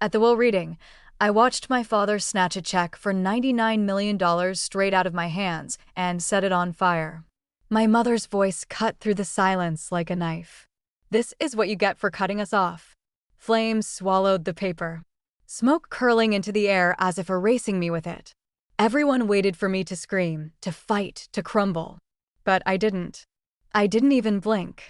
At the will reading, I watched my father snatch a check for $99 million straight out of my hands and set it on fire. My mother's voice cut through the silence like a knife. "This is what you get for cutting us off." Flames swallowed the paper, smoke curling into the air as if erasing me with it. Everyone waited for me to scream, to fight, to crumble. But I didn't. I didn't even blink.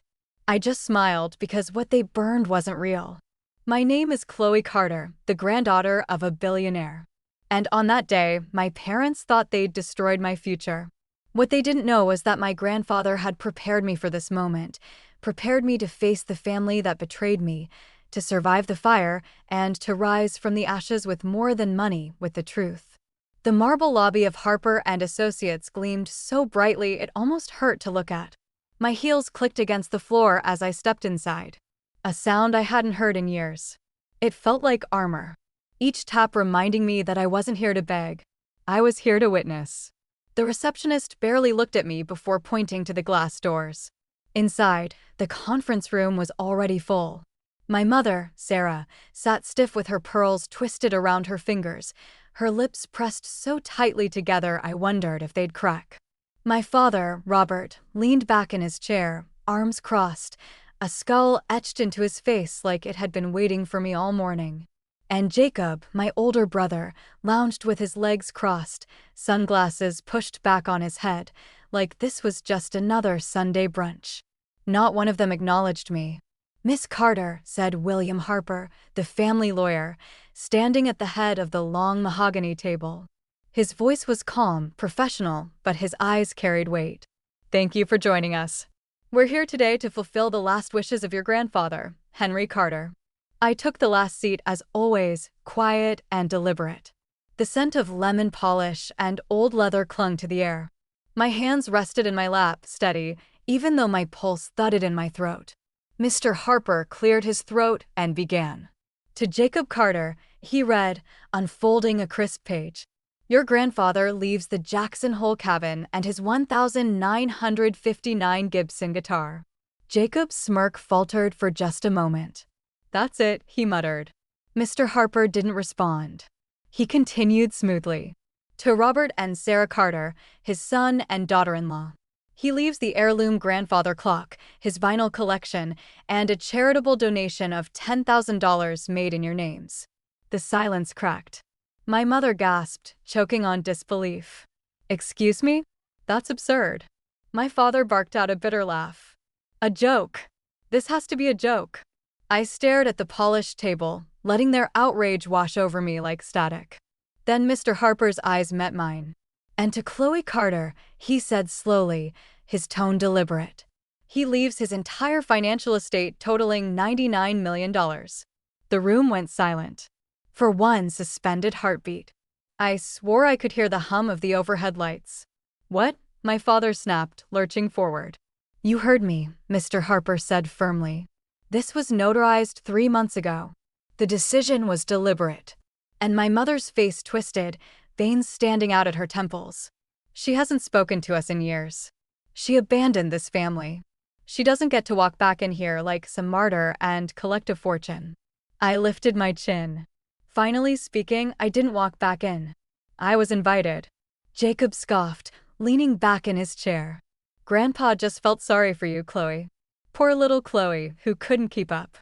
I just smiled because what they burned wasn't real. My name is Chloe Carter, the granddaughter of a billionaire. And on that day, my parents thought they'd destroyed my future. What they didn't know was that my grandfather had prepared me for this moment, prepared me to face the family that betrayed me, to survive the fire, and to rise from the ashes with more than money, with the truth. The marble lobby of Harper and Associates gleamed so brightly it almost hurt to look at. My heels clicked against the floor as I stepped inside. A sound I hadn't heard in years. It felt like armor. Each tap reminding me that I wasn't here to beg. I was here to witness. The receptionist barely looked at me before pointing to the glass doors. Inside, the conference room was already full. My mother, Sarah, sat stiff with her pearls twisted around her fingers, her lips pressed so tightly together I wondered if they'd crack. My father, Robert, leaned back in his chair, arms crossed, a skull etched into his face like it had been waiting for me all morning. And Jacob, my older brother, lounged with his legs crossed, sunglasses pushed back on his head, like this was just another Sunday brunch. Not one of them acknowledged me. "Miss Carter," said William Harper, the family lawyer, standing at the head of the long mahogany table. His voice was calm, professional, but his eyes carried weight. "Thank you for joining us. We're here today to fulfill the last wishes of your grandfather, Henry Carter." I took the last seat as always, quiet and deliberate. The scent of lemon polish and old leather clung to the air. My hands rested in my lap, steady, even though my pulse thudded in my throat. Mr. Harper cleared his throat and began. To Jacob Carter, he read, unfolding a crisp page. "Your grandfather leaves the Jackson Hole cabin and his 1959 Gibson guitar." Jacob's smirk faltered for just a moment. "That's it," he muttered. Mr. Harper didn't respond. He continued smoothly. To Robert and Sarah Carter, his son and daughter-in-law. He leaves the heirloom grandfather clock, his vinyl collection, and a charitable donation of $10,000 made in your names. The silence cracked. My mother gasped, choking on disbelief. "Excuse me? That's absurd." My father barked out a bitter laugh. "A joke. This has to be a joke." I stared at the polished table, letting their outrage wash over me like static. Then Mr. Harper's eyes met mine. "And to Chloe Carter," he said slowly, his tone deliberate. "He leaves his entire financial estate totaling $99 million. The room went silent. For one suspended heartbeat. I swore I could hear the hum of the overhead lights. "What?" my father snapped, lurching forward. "You heard me," Mr. Harper said firmly. "This was notarized 3 months ago. The decision was deliberate." And my mother's face twisted, veins standing out at her temples. "She hasn't spoken to us in years. She abandoned this family. She doesn't get to walk back in here like some martyr and collect a fortune." I lifted my chin. Finally speaking, I didn't walk back in. I was invited. Jacob scoffed, leaning back in his chair. "Grandpa just felt sorry for you, Chloe. Poor little Chloe, who couldn't keep up."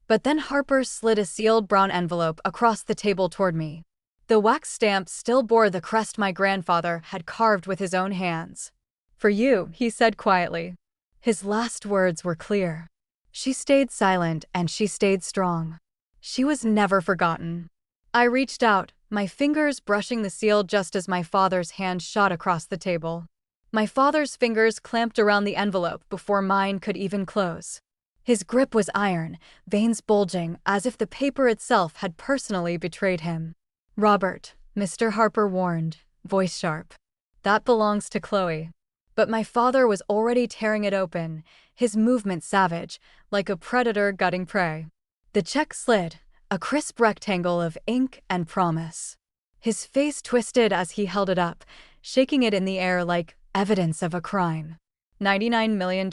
But then Harper slid a sealed brown envelope across the table toward me. The wax stamp still bore the crest my grandfather had carved with his own hands. "For you," he said quietly. His last words were clear. She stayed silent and she stayed strong. She was never forgotten. I reached out, my fingers brushing the seal just as my father's hand shot across the table. My father's fingers clamped around the envelope before mine could even close. His grip was iron, veins bulging, as if the paper itself had personally betrayed him. "Robert," Mr. Harper warned, voice sharp. "That belongs to Chloe." But my father was already tearing it open, his movement savage, like a predator gutting prey. The check slid, a crisp rectangle of ink and promise. His face twisted as he held it up, shaking it in the air like evidence of a crime. $99 million?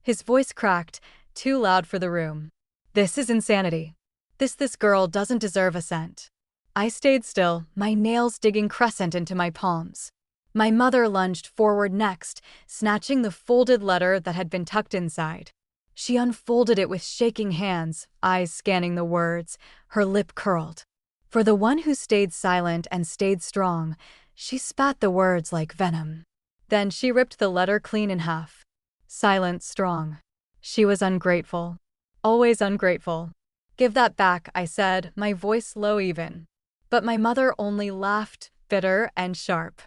His voice cracked, too loud for the room. "This is insanity. This girl doesn't deserve a cent. I stayed still, my nails digging crescent into my palms. My mother lunged forward next, snatching the folded letter that had been tucked inside. She unfolded it with shaking hands, eyes scanning the words, her lip curled. For the one who stayed silent and stayed strong, she spat the words like venom. Then she ripped the letter clean in half. Silent, strong. She was ungrateful. Always ungrateful. Give that back, I said, my voice low even. But my mother only laughed, bitter and sharp.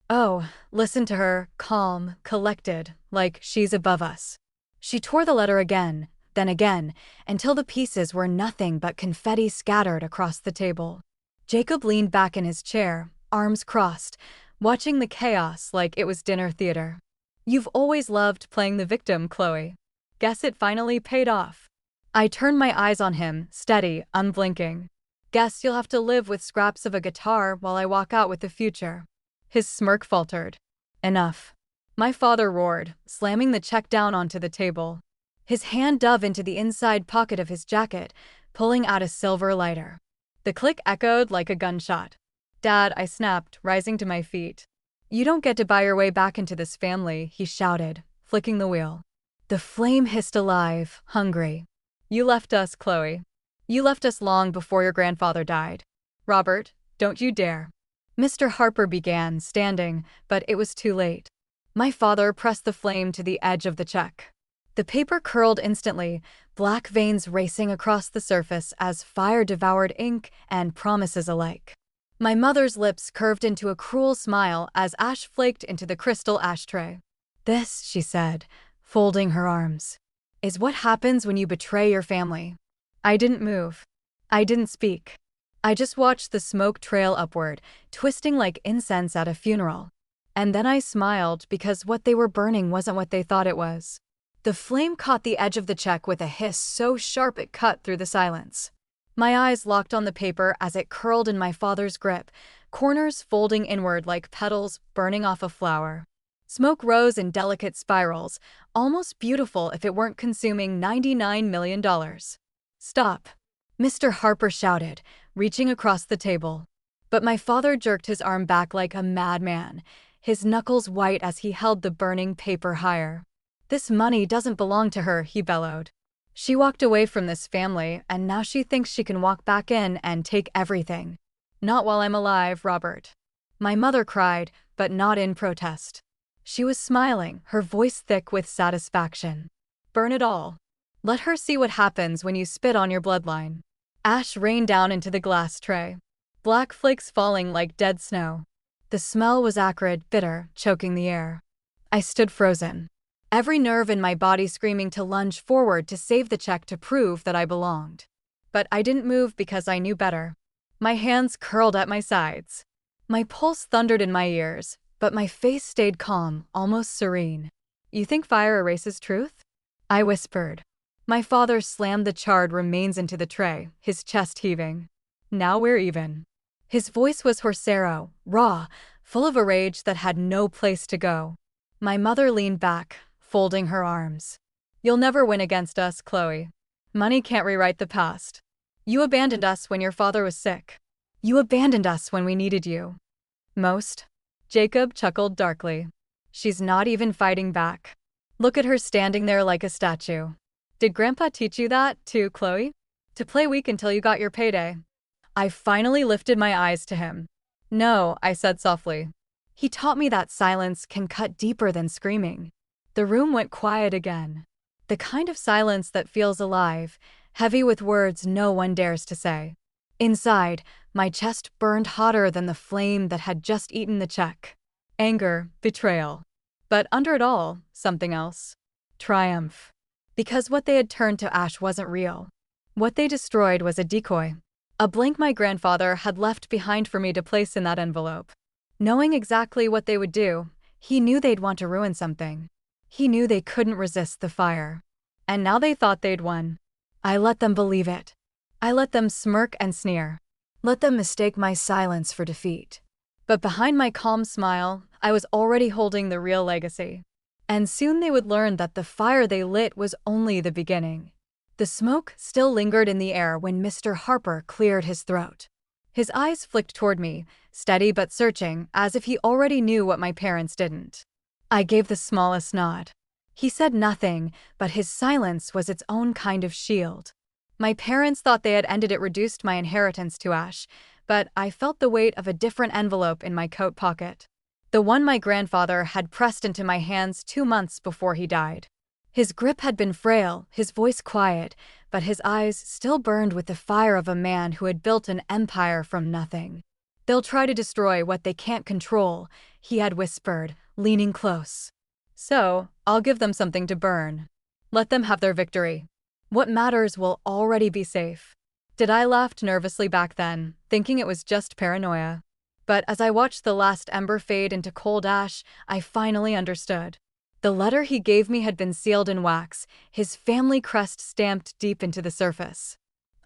Oh, listen to her, calm, collected, like she's above us. She tore the letter again, then again, until the pieces were nothing but confetti scattered across the table. Jacob leaned back in his chair, arms crossed, watching the chaos like it was dinner theater. You've always loved playing the victim, Chloe. Guess it finally paid off. I turned my eyes on him, steady, unblinking. Guess you'll have to live with scraps of a guitar while I walk out with the future. His smirk faltered. Enough. My father roared, slamming the check down onto the table. His hand dove into the inside pocket of his jacket, pulling out a silver lighter. The click echoed like a gunshot. Dad, I snapped, rising to my feet. You don't get to buy your way back into this family, he shouted, flicking the wheel. The flame hissed alive, hungry. You left us, Chloe. You left us long before your grandfather died. Robert, don't you dare. Mr. Harper began, standing, but it was too late. My father pressed the flame to the edge of the check. The paper curled instantly, black veins racing across the surface as fire devoured ink and promises alike. My mother's lips curved into a cruel smile as ash flaked into the crystal ashtray. This, she said, folding her arms, is what happens when you betray your family. I didn't move. I didn't speak. I just watched the smoke trail upward, twisting like incense at a funeral. And then I smiled because what they were burning wasn't what they thought it was. The flame caught the edge of the check with a hiss so sharp it cut through the silence. My eyes locked on the paper as it curled in my father's grip, corners folding inward like petals burning off a flower. Smoke rose in delicate spirals, almost beautiful if it weren't consuming $99 million. Stop, Mr. Harper shouted, reaching across the table. But my father jerked his arm back like a madman, his knuckles white as he held the burning paper higher. This money doesn't belong to her, he bellowed. She walked away from this family, and now she thinks she can walk back in and take everything. Not while I'm alive, Robert. My mother cried, but not in protest. She was smiling, her voice thick with satisfaction. Burn it all. Let her see what happens when you spit on your bloodline. Ash rained down into the glass tray. Black flakes falling like dead snow. The smell was acrid, bitter, choking the air. I stood frozen, every nerve in my body screaming to lunge forward to save the check to prove that I belonged. But I didn't move because I knew better. My hands curled at my sides. My pulse thundered in my ears, but my face stayed calm, almost serene. You think fire erases truth? I whispered. My father slammed the charred remains into the tray, his chest heaving. Now we're even. His voice was horsero, raw, full of a rage that had no place to go. My mother leaned back, folding her arms. You'll never win against us, Chloe. Money can't rewrite the past. You abandoned us when your father was sick. You abandoned us when we needed you. Most? Jacob chuckled darkly. She's not even fighting back. Look at her standing there like a statue. Did Grandpa teach you that, too, Chloe? To play weak until you got your payday. I finally lifted my eyes to him. No, I said softly. He taught me that silence can cut deeper than screaming. The room went quiet again. The kind of silence that feels alive, heavy with words no one dares to say. Inside, my chest burned hotter than the flame that had just eaten the check. Anger, betrayal. But under it all, something else. Triumph. Because what they had turned to ash wasn't real. What they destroyed was a decoy. A blank my grandfather had left behind for me to place in that envelope. Knowing exactly what they would do, he knew they'd want to ruin something. He knew they couldn't resist the fire. And now they thought they'd won. I let them believe it. I let them smirk and sneer. Let them mistake my silence for defeat. But behind my calm smile, I was already holding the real legacy. And soon they would learn that the fire they lit was only the beginning. The smoke still lingered in the air when Mr. Harper cleared his throat. His eyes flicked toward me, steady but searching, as if he already knew what my parents didn't. I gave the smallest nod. He said nothing, but his silence was its own kind of shield. My parents thought they had ended it, reduced my inheritance to ash, but I felt the weight of a different envelope in my coat pocket. The one my grandfather had pressed into my hands 2 months before he died. His grip had been frail, his voice quiet, but his eyes still burned with the fire of a man who had built an empire from nothing. "They'll try to destroy what they can't control," he had whispered, leaning close. "So, I'll give them something to burn. Let them have their victory. What matters will already be safe." I laughed nervously back then, thinking it was just paranoia. But as I watched the last ember fade into cold ash, I finally understood. The letter he gave me had been sealed in wax, his family crest stamped deep into the surface.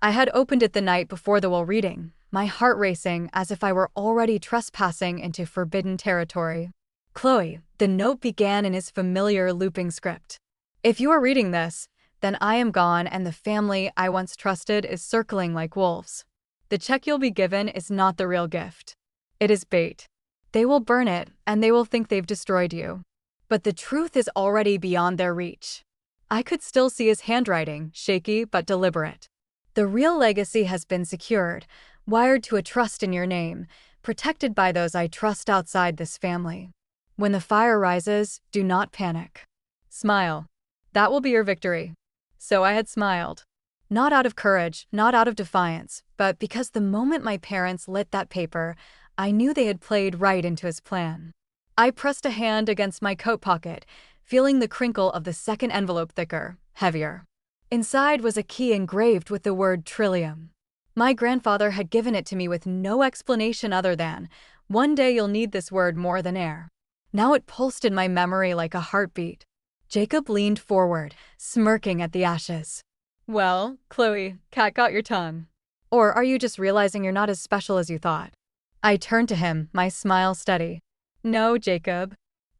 I had opened it the night before the will reading, my heart racing as if I were already trespassing into forbidden territory. "Chloe," the note began in his familiar looping script. "If you are reading this, then I am gone and the family I once trusted is circling like wolves. The check you'll be given is not the real gift. It is bait. They will burn it, and they will think they've destroyed you. But the truth is already beyond their reach." I could still see his handwriting, shaky but deliberate. "The real legacy has been secured, wired to a trust in your name, protected by those I trust outside this family. When the fire rises, do not panic. Smile. That will be your victory." So I had smiled. Not out of courage, not out of defiance, but because the moment my parents lit that paper, I knew they had played right into his plan. I pressed a hand against my coat pocket, feeling the crinkle of the second envelope thicker, heavier. Inside was a key engraved with the word Trillium. My grandfather had given it to me with no explanation other than, "One day you'll need this word more than air." Now it pulsed in my memory like a heartbeat. Jacob leaned forward, smirking at the ashes. "Well, Chloe, cat got your tongue. Or are you just realizing you're not as special as you thought?" I turned to him, my smile steady. "No, Jacob.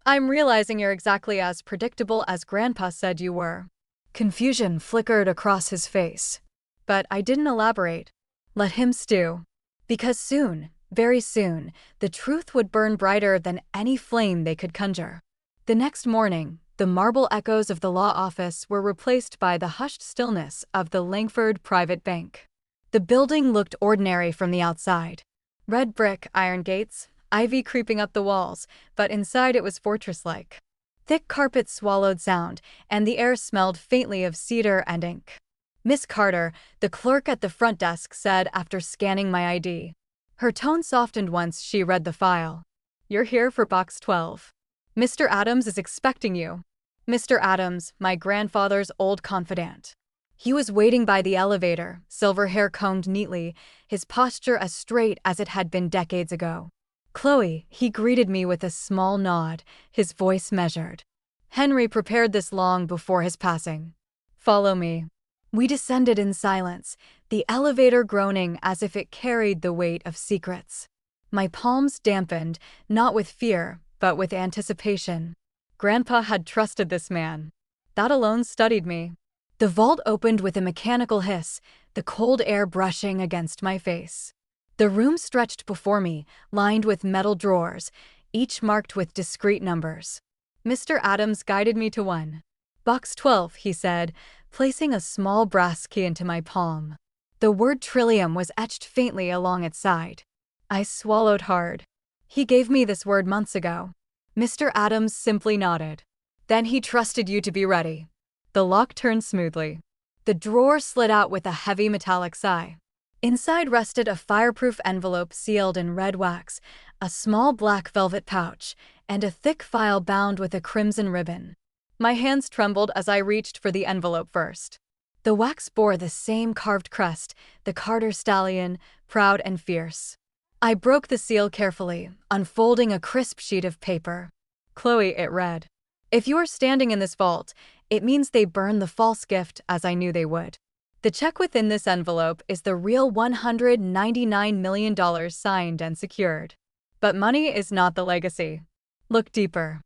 I'm realizing you're exactly as predictable as Grandpa said you were." Confusion flickered across his face. But I didn't elaborate. Let him stew. Because soon, very soon, the truth would burn brighter than any flame they could conjure. The next morning, the marble echoes of the law office were replaced by the hushed stillness of the Langford Private Bank. The building looked ordinary from the outside. Red brick, iron gates, ivy creeping up the walls, but inside it was fortress-like. Thick carpet swallowed sound, and the air smelled faintly of cedar and ink. "Miss Carter," the clerk at the front desk said after scanning my ID. Her tone softened once she read the file. "You're here for box 12. Mr. Adams is expecting you." Mr. Adams, my grandfather's old confidant. He was waiting by the elevator, silver hair combed neatly, his posture as straight as it had been decades ago. "Chloe," he greeted me with a small nod, his voice measured. "Henry prepared this long before his passing. Follow me." We descended in silence, the elevator groaning as if it carried the weight of secrets. My palms dampened, not with fear, but with anticipation. Grandpa had trusted this man. That alone steadied me. The vault opened with a mechanical hiss, the cold air brushing against my face. The room stretched before me, lined with metal drawers, each marked with discrete numbers. Mr. Adams guided me to one. "Box 12, he said, placing a small brass key into my palm. The word Trillium was etched faintly along its side. I swallowed hard. "He gave me this word months ago." Mr. Adams simply nodded. "Then he trusted you to be ready." The lock turned smoothly. The drawer slid out with a heavy metallic sigh. Inside rested a fireproof envelope sealed in red wax, a small black velvet pouch, and a thick file bound with a crimson ribbon. My hands trembled as I reached for the envelope first. The wax bore the same carved crest, the Carter stallion, proud and fierce. I broke the seal carefully, unfolding a crisp sheet of paper. "Chloe," it read. "If you are standing in this vault, it means they burned the false gift as I knew they would. The check within this envelope is the real $199 million signed and secured. But money is not the legacy. Look deeper."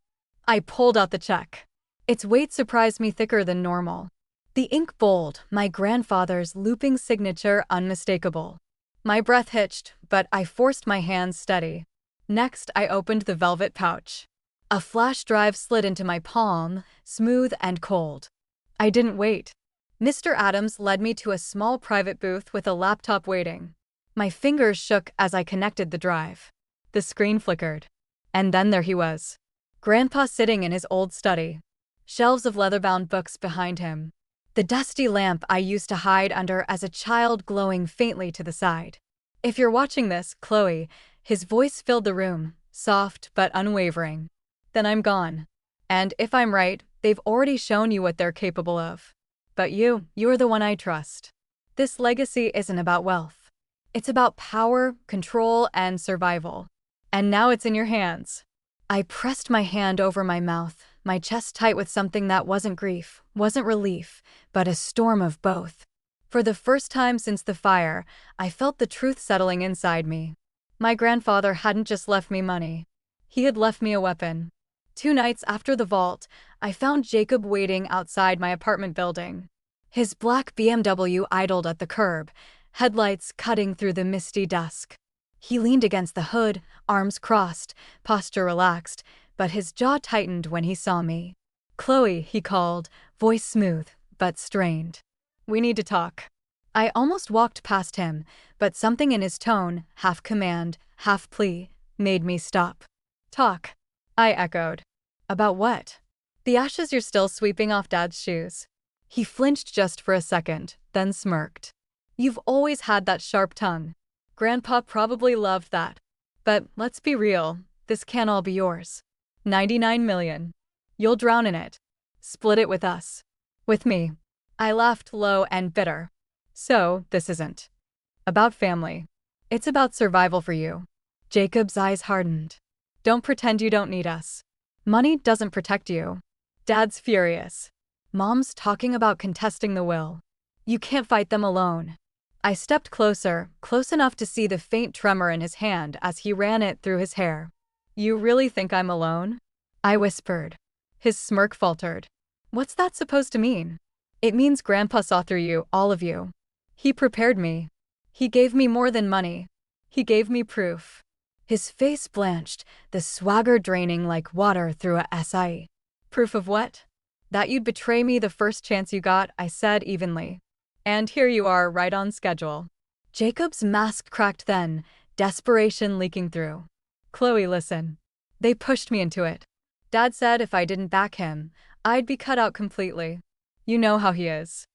I pulled out the check. Its weight surprised me, thicker than normal. The ink bold, my grandfather's looping signature unmistakable. My breath hitched, but I forced my hands steady. Next, I opened the velvet pouch. A flash drive slid into my palm, smooth and cold. I didn't wait. Mr. Adams led me to a small private booth with a laptop waiting. My fingers shook as I connected the drive. The screen flickered. And then there he was. Grandpa sitting in his old study. Shelves of leather-bound books behind him. The dusty lamp I used to hide under as a child glowing faintly to the side. "If you're watching this, Chloe," his voice filled the room, soft but unwavering. "Then I'm gone. And if I'm right, they've already shown you what they're capable of. But you're the one I trust. This legacy isn't about wealth. It's about power, control, and survival. And now it's in your hands." I pressed my hand over my mouth, my chest tight with something that wasn't grief, wasn't relief, but a storm of both. For the first time since the fire, I felt the truth settling inside me. My grandfather hadn't just left me money. He had left me a weapon. 2 nights after the vault, I found Jacob waiting outside my apartment building. His black BMW idled at the curb, headlights cutting through the misty dusk. He leaned against the hood, arms crossed, posture relaxed, but his jaw tightened when he saw me. "Chloe," he called, voice smooth, but strained. "We need to talk." I almost walked past him, but something in his tone, half command, half plea, made me stop. "Talk," I echoed. "About what?" "The ashes you're still sweeping off Dad's shoes." He flinched just for a second, then smirked. "You've always had that sharp tongue. Grandpa probably loved that. But let's be real, this can't all be yours. 99 million. You'll drown in it. Split it with us. With me." I laughed low and bitter. "So, this isn't about family. It's about survival for you." Jacob's eyes hardened. "Don't pretend you don't need us. Money doesn't protect you." Dad's furious. Mom's talking about contesting the will. "You can't fight them alone." I stepped closer, close enough to see the faint tremor in his hand as he ran it through his hair. "You really think I'm alone?" I whispered. His smirk faltered. "What's that supposed to mean?" "It means Grandpa saw through you, all of you. He prepared me. He gave me more than money. He gave me proof." His face blanched, the swagger draining like water through a acai. "Proof of what?" "That you'd betray me the first chance you got," I said evenly. "And here you are, right on schedule." Jacob's mask cracked then, desperation leaking through. "Chloe, listen. They pushed me into it. Dad said if I didn't back him, I'd be cut out completely. You know how he is."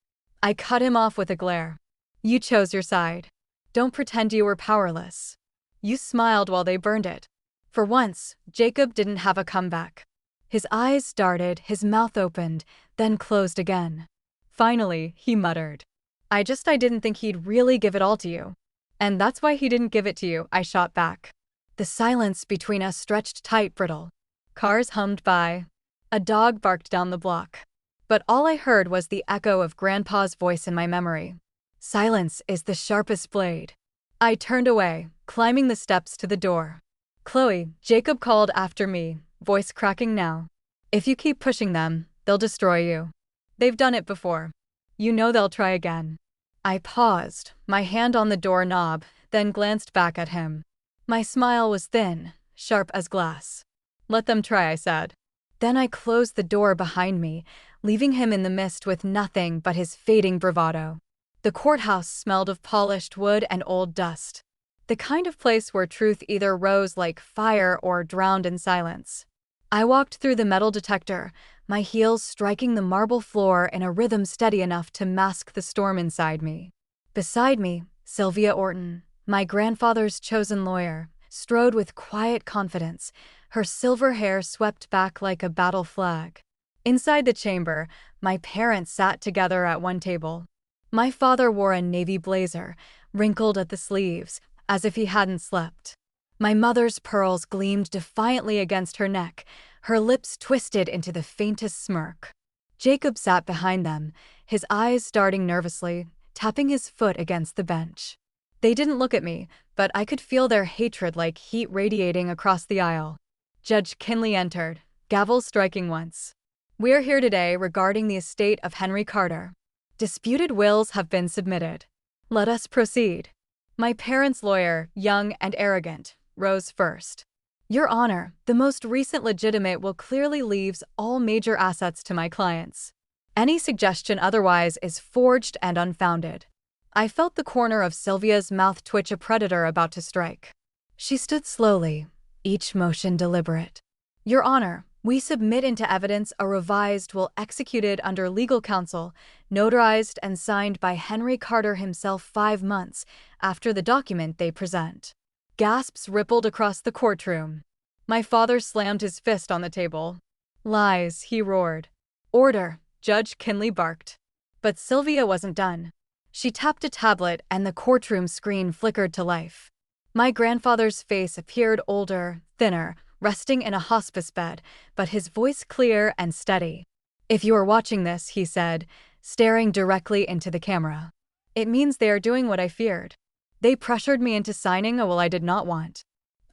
I cut him off with a glare. "You chose your side. Don't pretend you were powerless. You smiled while they burned it." For once, Jacob didn't have a comeback. His eyes darted, his mouth opened, then closed again. Finally, he muttered. I didn't think he'd really give it all to you. And that's why he didn't give it to you," I shot back. The silence between us stretched tight, brittle. Cars hummed by. A dog barked down the block. But all I heard was the echo of Grandpa's voice in my memory. "Silence is the sharpest blade." I turned away, climbing the steps to the door. "Chloe," Jacob called after me, voice cracking now. "If you keep pushing them, they'll destroy you. They've done it before. You know they'll try again." I paused, my hand on the doorknob, then glanced back at him. My smile was thin, sharp as glass. "Let them try," I said. Then I closed the door behind me, leaving him in the mist with nothing but his fading bravado. The courthouse smelled of polished wood and old dust. The kind of place where truth either rose like fire or drowned in silence. I walked through the metal detector, my heels striking the marble floor in a rhythm steady enough to mask the storm inside me. Beside me, Sylvia Orton, my grandfather's chosen lawyer, strode with quiet confidence, her silver hair swept back like a battle flag. Inside the chamber, my parents sat together at one table. My father wore a navy blazer, wrinkled at the sleeves, as if he hadn't slept. My mother's pearls gleamed defiantly against her neck, her lips twisted into the faintest smirk. Jacob sat behind them, his eyes darting nervously, tapping his foot against the bench. They didn't look at me, but I could feel their hatred like heat radiating across the aisle. Judge Kinley entered, gavel striking once. "We're here today regarding the estate of Henry Carter." Disputed wills have been submitted. Let us proceed. My parents' lawyer, young and arrogant, rose first. Your Honor, the most recent legitimate will clearly leaves all major assets to my clients. Any suggestion otherwise is forged and unfounded. I felt the corner of Sylvia's mouth twitch, a predator about to strike. She stood slowly, each motion deliberate. Your Honor, we submit into evidence a revised will executed under legal counsel, notarized and signed by Henry Carter himself 5 months after the document they present. Gasps rippled across the courtroom. My father slammed his fist on the table. Lies, he roared. Order, Judge Kinley barked. But Sylvia wasn't done. She tapped a tablet and the courtroom screen flickered to life. My grandfather's face appeared older, thinner, resting in a hospice bed, but his voice clear and steady. If you are watching this, he said, staring directly into the camera, it means they are doing what I feared. They pressured me into signing a will I did not want.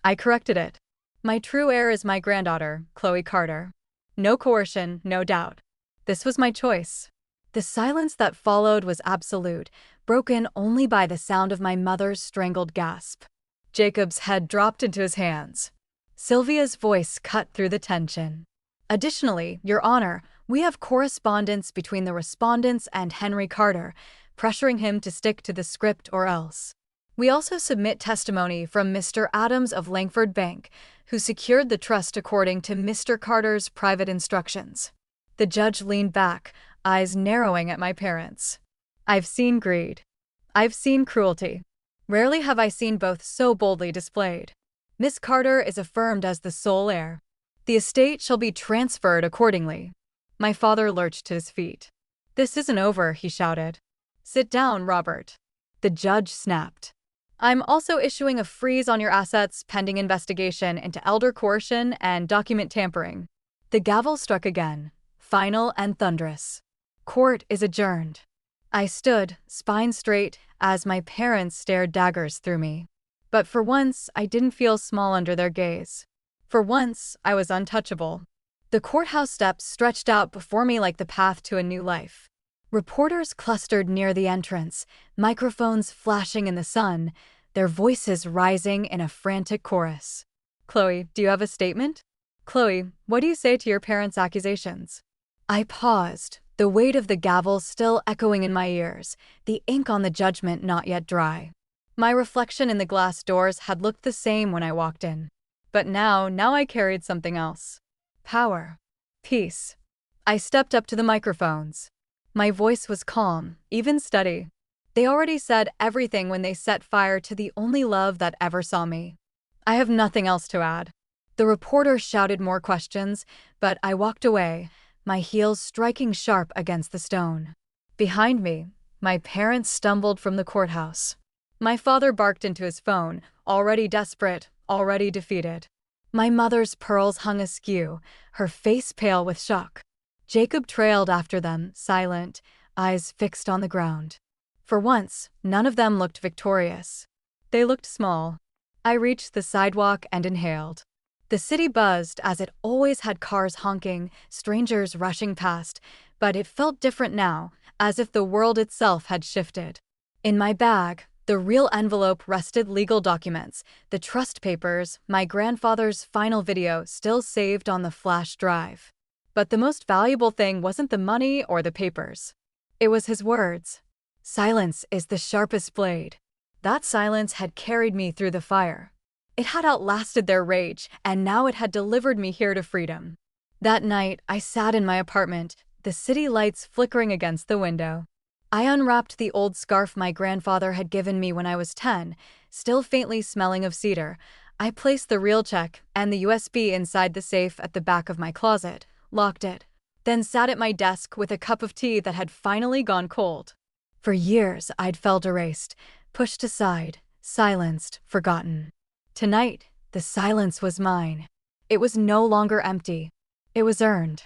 I corrected it. My true heir is my granddaughter, Chloe Carter. No coercion, no doubt. This was my choice. The silence that followed was absolute, broken only by the sound of my mother's strangled gasp. Jacob's head dropped into his hands. Sylvia's voice cut through the tension. Additionally, Your Honor, we have correspondence between the respondents and Henry Carter, pressuring him to stick to the script or else. We also submit testimony from Mr. Adams of Langford Bank, who secured the trust according to Mr. Carter's private instructions. The judge leaned back, eyes narrowing at my parents. I've seen greed. I've seen cruelty. Rarely have I seen both so boldly displayed. Miss Carter is affirmed as the sole heir. The estate shall be transferred accordingly. My father lurched to his feet. This isn't over, he shouted. Sit down, Robert. The judge snapped. I'm also issuing a freeze on your assets pending investigation into elder coercion and document tampering. The gavel struck again, final and thunderous. Court is adjourned. I stood, spine straight, as my parents stared daggers through me. But for once, I didn't feel small under their gaze. For once, I was untouchable. The courthouse steps stretched out before me like the path to a new life. Reporters clustered near the entrance, microphones flashing in the sun, their voices rising in a frantic chorus. Chloe, do you have a statement? Chloe, what do you say to your parents' accusations? I paused, the weight of the gavel still echoing in my ears, the ink on the judgment not yet dry. My reflection in the glass doors had looked the same when I walked in. But now I carried something else. Power. Peace. I stepped up to the microphones. My voice was calm, even steady. They already said everything when they set fire to the only love that ever saw me. I have nothing else to add. The reporter shouted more questions, but I walked away, my heels striking sharp against the stone. Behind me, my parents stumbled from the courthouse. My father barked into his phone, already desperate, already defeated. My mother's pearls hung askew, her face pale with shock. Jacob trailed after them, silent, eyes fixed on the ground. For once, none of them looked victorious. They looked small. I reached the sidewalk and inhaled. The city buzzed as it always had, cars honking, strangers rushing past, but it felt different now, as if the world itself had shifted. In my bag, the real envelope rested legal documents, the trust papers, my grandfather's final video still saved on the flash drive. But the most valuable thing wasn't the money or the papers. It was his words. Silence is the sharpest blade. That silence had carried me through the fire. It had outlasted their rage, and now it had delivered me here to freedom. That night, I sat in my apartment, the city lights flickering against the window. I unwrapped the old scarf my grandfather had given me when I was 10, still faintly smelling of cedar. I placed the real check and the USB inside the safe at the back of my closet, locked it, then sat at my desk with a cup of tea that had finally gone cold. For years, I'd felt erased, pushed aside, silenced, forgotten. Tonight, the silence was mine. It was no longer empty. It was earned.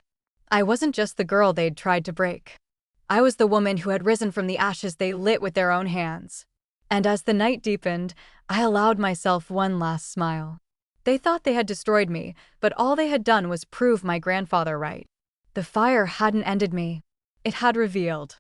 I wasn't just the girl they'd tried to break. I was the woman who had risen from the ashes they lit with their own hands. And as the night deepened, I allowed myself one last smile. They thought they had destroyed me, but all they had done was prove my grandfather right. The fire hadn't ended me. It had revealed.